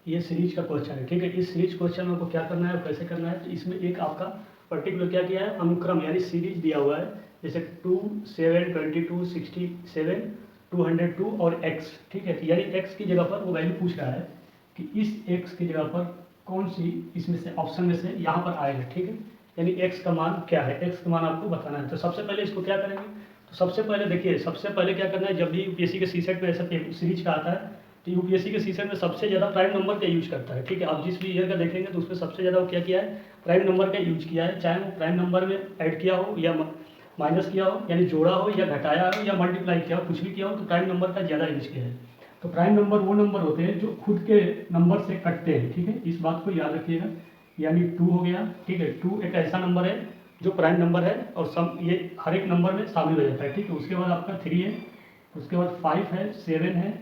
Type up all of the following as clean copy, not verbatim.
ये सीरीज का क्वेश्चन है, ठीक है। इस सीरीज क्वेश्चन में आपको क्या करना है और कैसे करना है, तो इसमें एक आपका पर्टिकुलर क्या किया है, अनुक्रम यानी सीरीज दिया हुआ है, जैसे 2, 7, 22, 67, 202 और x, ठीक है। यानी x की जगह पर वो वैल्यू पूछ रहा है कि इस x की जगह पर कौन सी इसमें से ऑप्शन में से यहाँ पर आएगा, ठीक है। यानी x का मान क्या है, x का मान आपको बताना है। तो सबसे पहले इसको क्या करेंगे, तो सबसे पहले देखिए, सबसे पहले क्या करना है, जब भी यूपीएससी के सीसेट में ऐसा सीरीज का आता है, तो यूपीएससी के सीसेट में सबसे ज़्यादा प्राइम नंबर का यूज करता है, ठीक है। आप जिस भी ईयर का देखेंगे तो उसमें सबसे ज़्यादा वो क्या किया है, प्राइम नंबर का यूज किया है, चाहे वो प्राइम नंबर में ऐड किया हो या माइनस किया हो, यानी जोड़ा हो या घटाया हो या मल्टीप्लाई किया हो, कुछ भी किया हो, तो प्राइम नंबर का ज़्यादा यूज किया है। तो प्राइम नंबर वो नंबर होते हैं जो खुद के नंबर से कटते हैं, ठीक है। इस बात को याद रखिएगा। यानी 2 हो गया, ठीक है। 2 एक ऐसा नंबर है जो प्राइम नंबर है और सम ये हर एक नंबर में शामिल हो जाता है, ठीक है। उसके बाद आपका 3 है, उसके बाद 5 है, 7 है,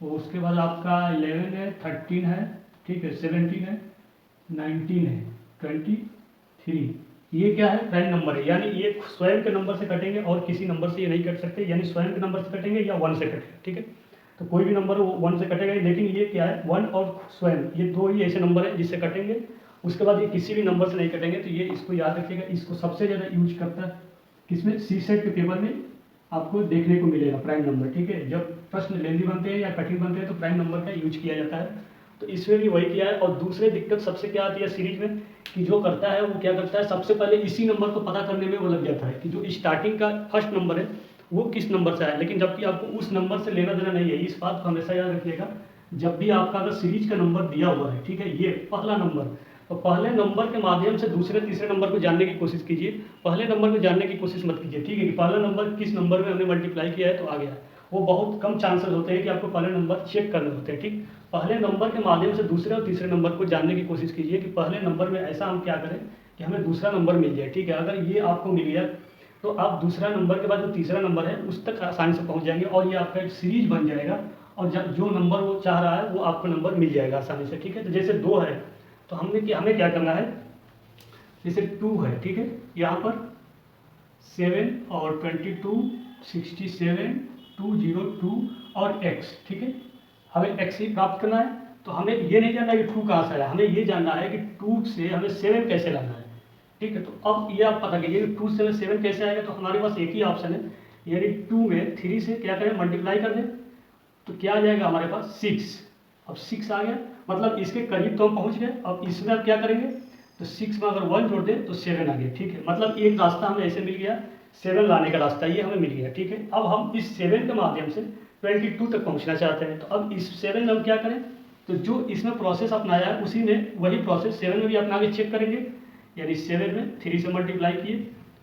उसके बाद आपका 11 है, 13 है, ठीक है, 17 है, 19 है, 23। ये क्या है, प्राइम नंबर है, यानी ये स्वयं के नंबर से कटेंगे और किसी नंबर से ये नहीं कट सकते, यानी स्वयं के नंबर से कटेंगे या 1 से कटेंगे, ठीक है। तो कोई भी नंबर वो 1 से कटेगा, लेकिन ये क्या है, 1 और स्वयं, ये दो ही ऐसे नंबर है जिससे कटेंगे। उसके बाद ये किसी भी नंबर से नहीं कटेंगे। तो ये इसको याद रखिएगा, इसको सबसे ज़्यादा यूज करता है किसमें, सी सेट के पेपर में आपको देखने को मिलेगा प्राइम नंबर, ठीक है। जब प्रश्न लेंदी बनते हैं या कठिन बनते हैं तो प्राइम नंबर का यूज किया जाता है। तो इसमें भी वही किया है। और दूसरी दिक्कत सबसे क्या आती है सीरीज में, कि जो करता है वो क्या करता है, सबसे पहले इसी नंबर को पता करने में वो लग जाता है कि जो स्टार्टिंग का फर्स्ट नंबर है वो किस नंबर से आया, लेकिन जबकि आपको उस नंबर से लेना देना नहीं है। इस बात को हमेशा याद रखिएगा, जब भी आपका अगर सीरीज का नंबर दिया हुआ है, ठीक है, ये पहला नंबर, तो पहले नंबर के माध्यम से दूसरे तीसरे नंबर को जानने की कोशिश कीजिए, पहले नंबर को जानने की कोशिश मत कीजिए, ठीक है। कि पहला नंबर किस नंबर में हमने मल्टीप्लाई किया है तो आ गया, वो बहुत कम चांसेस होते हैं कि आपको पहले नंबर चेक करने होते हैं, ठीक। पहले नंबर के माध्यम से दूसरे और तीसरे नंबर को जानने की कोशिश कीजिए कि पहले नंबर में ऐसा हम क्या करें कि हमें दूसरा नंबर मिल जाए, ठीक है। अगर ये आपको मिल गया तो आप दूसरा नंबर के बाद जो तीसरा नंबर है उस तक आसानी से पहुंच जाएंगे और ये आपका एक सीरीज बन जाएगा, और जो नंबर वो चाह रहा है वो आपको नंबर मिल जाएगा आसानी से, ठीक है। तो जैसे 2 है तो हमें क्या करना है, जैसे 2 है, ठीक है, यहाँ पर 7 और 22, 67, 202 और x, ठीक है। हमें x ही प्राप्त करना है। तो हमें ये नहीं जानना कि 2 कहाँ से आया, हमें ये जानना है कि 2 से हमें 7 कैसे लाना है, ठीक है। तो अब ये आप पता कीजिए कि 2 से 7 कैसे आएगा। तो हमारे पास एक ही ऑप्शन है, यानी 2 में 3 से क्या करें, मल्टीप्लाई कर दें, तो क्या आ जाएगा हमारे पास 6। अब 6 आ गया, मतलब इसके करीब तो हम पहुंच गए। अब इसमें अब क्या करेंगे, तो 6 में अगर 1 जोड़ दें तो 7 आ गया, ठीक है। मतलब एक रास्ता हमें ऐसे मिल गया, 7 लाने का रास्ता ये हमें मिल गया, ठीक है। अब हम इस 7 के माध्यम से 22 तक पहुंचना चाहते हैं। तो अब इस 7 में हम क्या करें, तो जो इसमें प्रोसेस अपनाया है उसी में वही प्रोसेस 7 में भी अपना के चेक करेंगे। यानी 7 में 3 से मल्टीप्लाई किए,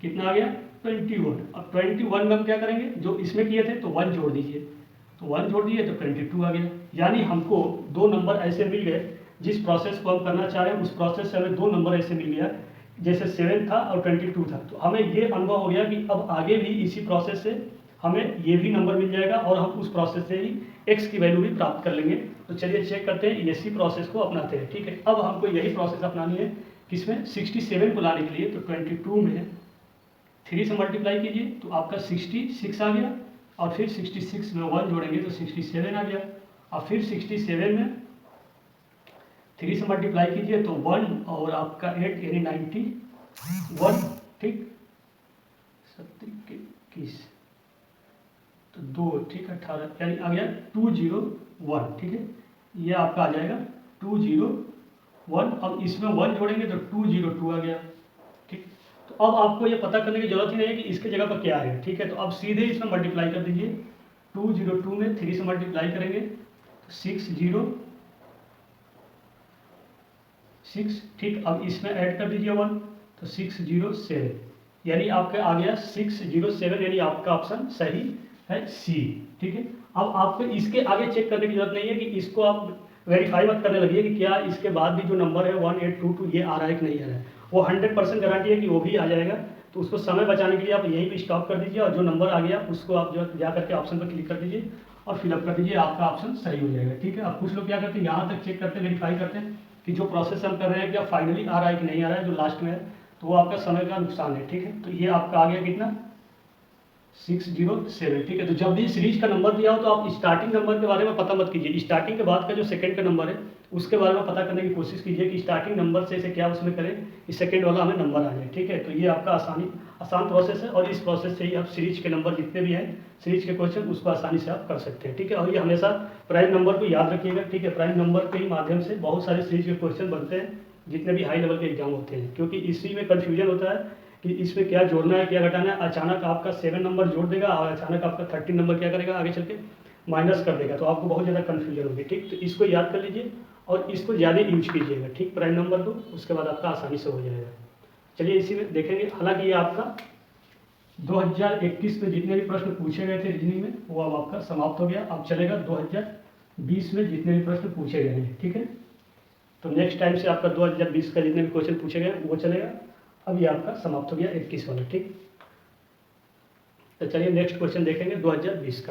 कितना आ गया 21। अब 21 में हम क्या करेंगे, जो इसमें किए थे तो 1 जोड़ दीजिए, तो 1 जोड़ दिए तो 22 आ गया। यानी हमको दो नंबर ऐसे मिल गए, जिस प्रोसेस को हम करना चाह रहे हैं उस प्रोसेस से हमें दो नंबर ऐसे मिल गया, जैसे 7 था और 22 था। तो हमें ये अनुभव हो गया कि अब आगे भी इसी प्रोसेस से हमें ये भी नंबर मिल जाएगा और हम उस प्रोसेस से ही x की वैल्यू भी प्राप्त कर लेंगे। तो चलिए चेक करते हैं, इसी प्रोसेस को अपनाते हैं, ठीक है। अब हमको यही प्रोसेस अपनानी है किसमें, 67 को लाने के लिए। तो 22 में 3 से मल्टीप्लाई कीजिए तो आपका 66 आ गया, और फिर 66 में 1 जोड़ेंगे तो 67 आ गया, और फिर 67 में 3 से मल्टीप्लाई कीजिए तो 1 और आपका 8 यानी 91, ठीक, 21 तो 2, ठीक, 18 यानी आ गया 201, ठीक है। ये आपका आ जाएगा 201। अब इसमें 1 जोड़ेंगे तो 202 आ गया, ठीक। तो अब आपको ये पता करने की जरूरत ही नहीं है कि इसके जगह पर क्या है, ठीक है। तो अब सीधे इसमें मल्टीप्लाई कर दीजिए, 202 में 3 से मल्टीप्लाई करेंगे तो 606, ठीक। अब इसमें ऐड कर दीजिए 1 तो 607, यानी आपका आ गया 607, यानी आपका ऑप्शन सही है सी, ठीक है। अब आपको इसके आगे चेक करने की जरूरत नहीं है कि इसको आप वेरीफाई मत करने लगिए कि क्या इसके बाद भी जो नंबर है 1822 ये आ रहा है कि नहीं आ रहा है। वो 100% गारंटी है कि वो भी आ जाएगा। तो उसको समय बचाने के लिए आप यहीं पे स्टॉप कर दीजिए, और जो नंबर आ गया उसको आप जो जा करके ऑप्शन पर क्लिक कर दीजिए और फिलअप कर दीजिए, आपका ऑप्शन सही हो जाएगा, ठीक है। अब कुछ लोग क्या करते हैं, यहाँ तक चेक करते हैं, वेरीफाई करते हैं कि जो प्रोसेस हम कर रहे हैं क्या फाइनली आ रहा है कि नहीं आ रहा है, जो लास्ट में है, तो वो आपका समय का नुकसान है, ठीक है। तो ये आपका आ गया कितना 607, ठीक है। तो जब भी सीरीज का नंबर दिया हो तो आप स्टार्टिंग नंबर के बारे में पता मत कीजिए, स्टार्टिंग के बाद का जो सेकंड का नंबर है उसके बारे में पता करने की कोशिश कीजिए कि स्टार्टिंग नंबर से क्या उसमें करें कि सेकंड वाला हमें नंबर आ जाए। ठीक है, तो ये आपका आसान प्रोसेस है और इस प्रोसेस से ही आप सीरीज के नंबर जितने भी हैं सीरीज के क्वेश्चन उसको आसानी से आप कर सकते हैं। ठीक है, और ये हमेशा प्राइम नंबर को याद रखिएगा। ठीक है, प्राइम नंबर के ही माध्यम से बहुत सारे सीरीज के क्वेश्चन बनते हैं जितने भी हाई लेवल के एग्जाम होते हैं, क्योंकि इसी में कन्फ्यूजन होता है कि इसमें क्या जोड़ना है क्या घटाना है। अचानक आपका 7 नंबर जोड़ देगा और अचानक आपका 13 नंबर क्या करेगा आगे चल के माइनस कर देगा, तो आपको बहुत ज़्यादा कन्फ्यूजन होगी। ठीक, तो इसको याद कर लीजिए और इसको ज़्यादा यूज कीजिएगा। ठीक, प्राइम नंबर को, उसके बाद आपका आसानी से हो जाएगा। चलिए इसी में देखेंगे। हालांकि ये आपका 2021 में जितने भी प्रश्न पूछे गए थे रीजनिंग में वो अब आपका समाप्त हो गया। अब चलेगा 2020 में जितने भी प्रश्न पूछे गए हैं। ठीक है, तो नेक्स्ट टाइम से आपका 2020 का जितने भी क्वेश्चन पूछे गए वो चलेगा। अब ये आपका समाप्त हो गया 21 वाला। ठीक, तो चलिए नेक्स्ट क्वेश्चन देखेंगे 2020 का।